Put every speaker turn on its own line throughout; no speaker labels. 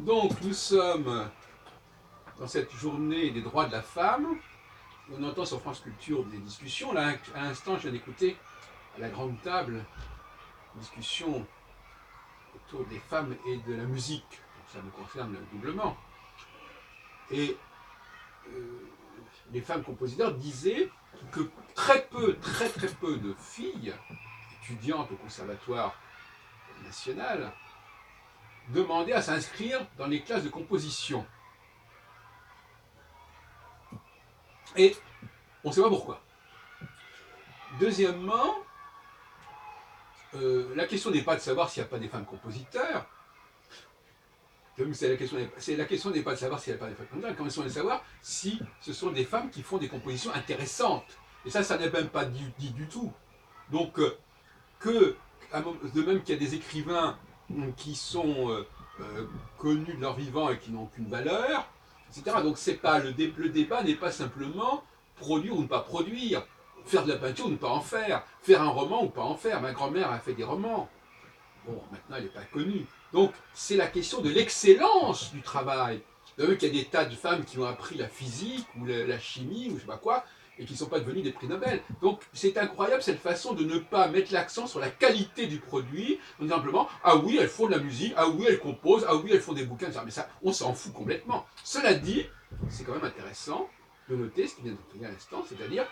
Donc, nous sommes dans cette journée des droits de la femme. On entend sur France Culture des discussions. Là, à l'instant, je viens d'écouter à la grande table une discussion autour des femmes et de la musique. Donc, ça me concerne doublement. Et les femmes compositeurs disaient que très peu de filles étudiantes au conservatoire national demandaient à s'inscrire dans les classes de composition. Et on ne sait pas pourquoi. Deuxièmement, la question n'est pas de savoir s'il n'y a pas des femmes compositeurs. La question n'est pas de savoir s'il n'y a pas des femmes compositeurs. La question est de savoir si ce sont des femmes qui font des compositions intéressantes. Et ça n'est même pas dit du tout. Donc, de même qu'il y a des écrivains qui sont connus de leur vivant et qui n'ont aucune valeur, etc. Donc le débat n'est pas simplement produire ou ne pas produire, faire de la peinture ou ne pas en faire un roman ou pas en faire. Ma grand-mère a fait des romans. Bon, maintenant elle n'est pas connue. Donc c'est la question de l'excellence du travail. De même qu'il y a des tas de femmes qui ont appris la physique ou la chimie ou je ne sais pas quoi, et qui ne sont pas devenues des prix Nobel. Donc c'est incroyable cette façon de ne pas mettre l'accent sur la qualité du produit, donc simplement, ah oui, elles font de la musique, ah oui, elles composent, ah oui, elles font des bouquins, mais ça, on s'en fout complètement. Cela dit, c'est quand même intéressant de noter ce qui vient de dire à l'instant, c'est-à-dire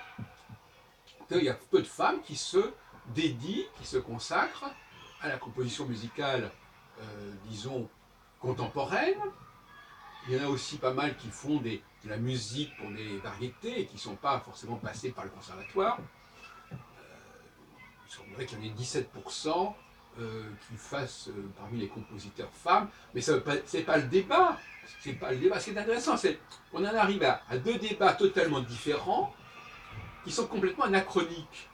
qu'il y a peu de femmes qui se dédient, qui se consacrent à la composition musicale, disons, contemporaine. Il y en a aussi pas mal qui font de la musique pour des variétés et qui ne sont pas forcément passés par le conservatoire. Il semblerait qu'il y en ait 17% qui fassent parmi les compositeurs femmes, mais ce n'est pas le débat. C'est pas le débat. Ce qui est intéressant, c'est qu'on en arrive à deux débats totalement différents qui sont complètement anachroniques.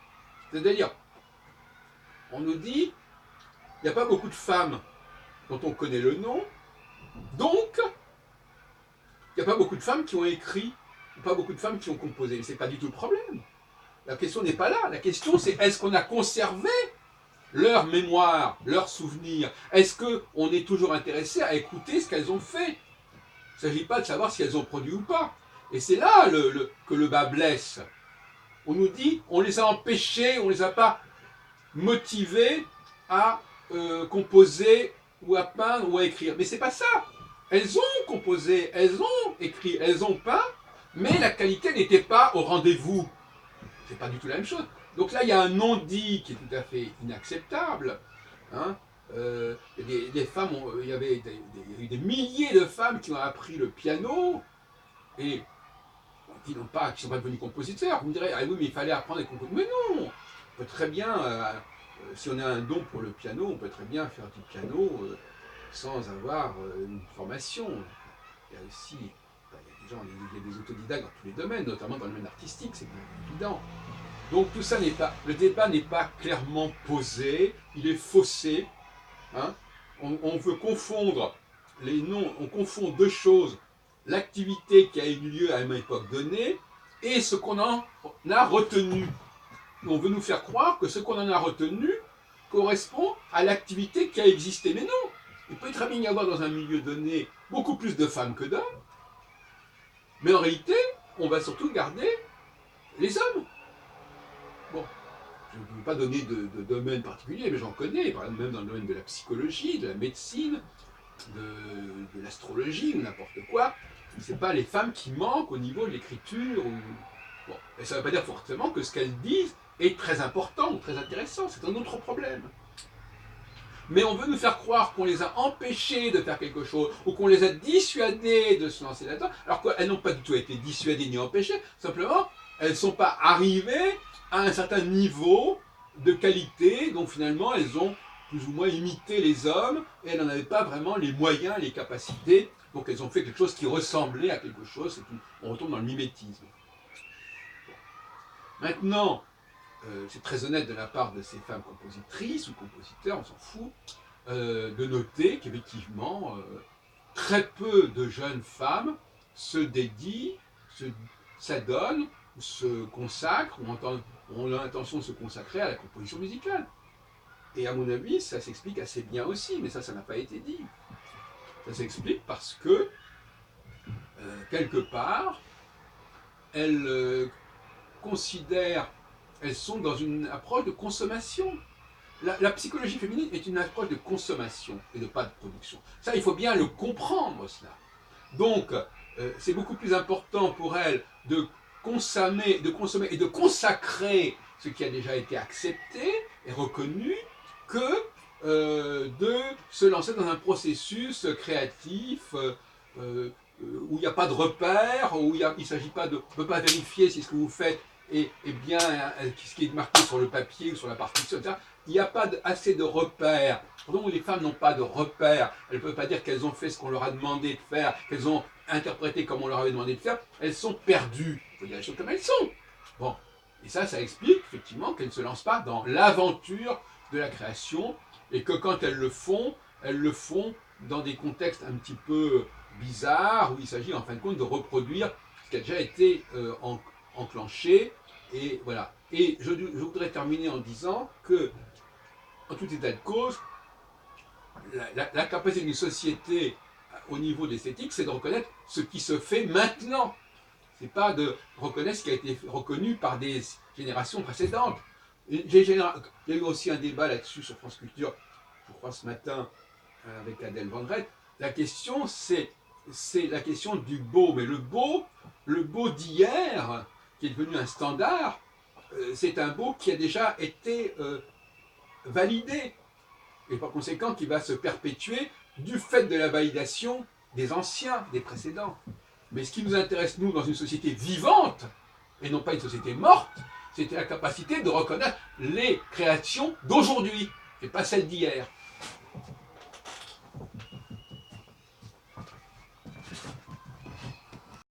C'est-à-dire, on nous dit, il n'y a pas beaucoup de femmes dont on connaît le nom, donc il n'y a pas beaucoup de femmes qui ont écrit, ou pas beaucoup de femmes qui ont composé. Mais ce n'est pas du tout le problème. La question n'est pas là. La question, c'est est-ce qu'on a conservé leur mémoire, leurs souvenirs? Est-ce qu'on est toujours intéressé à écouter ce qu'elles ont fait? Il ne s'agit pas de savoir si elles ont produit ou pas. Et c'est là que le bas blesse. On nous dit, on les a empêchées, on ne les a pas motivées à composer ou à peindre ou à écrire. Mais c'est pas ça. Elles ont composé, elles ont écrit, elles ont peint, mais la qualité n'était pas au rendez-vous. C'est pas du tout la même chose. Donc là, il y a un non-dit qui est tout à fait inacceptable. Hein. Des femmes, il y avait des milliers de femmes qui ont appris le piano et qui ne sont pas devenues compositeurs. Vous me direz, ah oui, mais il fallait apprendre les compositeurs. Mais non, on peut très bien, si on a un don pour le piano, on peut très bien faire du piano sans avoir une formation. Il y a aussi, il y a des autodidactes dans tous les domaines, notamment dans le domaine artistique, c'est évident. Donc tout ça le débat n'est pas clairement posé, il est faussé. Hein. On veut confondre les noms, on confond deux choses, l'activité qui a eu lieu à une époque donnée et ce qu'on en a retenu. On veut nous faire croire que ce qu'on en a retenu correspond à l'activité qui a existé. Mais non, il peut très bien y avoir dans un milieu donné beaucoup plus de femmes que d'hommes, mais en réalité, on va surtout garder les hommes. Bon, je ne veux pas donner de domaine particulier, mais j'en connais, par exemple même dans le domaine de la psychologie, de la médecine, de l'astrologie ou n'importe quoi. Ce n'est pas les femmes qui manquent au niveau de l'écriture. Bon, et ça ne veut pas dire forcément que ce qu'elles disent est très important ou très intéressant, c'est un autre problème. Mais on veut nous faire croire qu'on les a empêchées de faire quelque chose, ou qu'on les a dissuadées de se lancer là-dedans, alors qu'elles n'ont pas du tout été dissuadées ni empêchées, simplement, elles ne sont pas arrivées à un certain niveau de qualité, donc finalement, elles ont plus ou moins imité les hommes, et elles n'en avaient pas vraiment les moyens, les capacités, donc elles ont fait quelque chose qui ressemblait à quelque chose, on retombe dans le mimétisme. Maintenant, c'est très honnête de la part de ces femmes compositrices ou compositeurs, on s'en fout, de noter qu'effectivement, très peu de jeunes femmes se dédient, s'adonnent, se consacrent, ou ont l'intention de se consacrer à la composition musicale. Et à mon avis, ça s'explique assez bien aussi, mais ça n'a pas été dit. Ça s'explique parce que, quelque part, elles considèrent, elles sont dans une approche de consommation. La psychologie féminine est une approche de consommation et de pas de production. Ça, il faut bien le comprendre, cela. Donc, c'est beaucoup plus important pour elles de consommer et de consacrer ce qui a déjà été accepté et reconnu que de se lancer dans un processus créatif où il n'y a pas de repères, où il ne s'agit pas de... On ne peut pas vérifier si ce que vous faites est bien ce qui est marqué sur le papier ou sur la partition, etc. Il n'y a pas assez de repères. Donc les femmes n'ont pas de repères. Elles ne peuvent pas dire qu'elles ont fait ce qu'on leur a demandé de faire, qu'elles ont interprété comme on leur avait demandé de faire. Elles sont perdues. Il faut dire les choses comme elles sont. Bon. Et ça explique effectivement qu'elles ne se lancent pas dans l'aventure de la création et que quand elles le font dans des contextes un petit peu bizarres où il s'agit en fin de compte de reproduire ce qui a déjà été enclenché. Et voilà. Et je voudrais terminer en disant que, en tout état de cause, la capacité d'une société au niveau de l'esthétique, c'est de reconnaître ce qui se fait maintenant. C'est pas de reconnaître ce qui a été reconnu par des générations précédentes. Il y a eu aussi un débat là-dessus sur France Culture, je crois ce matin, avec Adèle Vendrette. La question, c'est la question du beau. Mais le beau d'hier, qui est devenu un standard, c'est un beau qui a déjà été validé. Et par conséquent, qui va se perpétuer du fait de la validation des anciens, des précédents. Mais ce qui nous intéresse, nous, dans une société vivante, et non pas une société morte, c'est la capacité de reconnaître les créations d'aujourd'hui, et pas celles d'hier.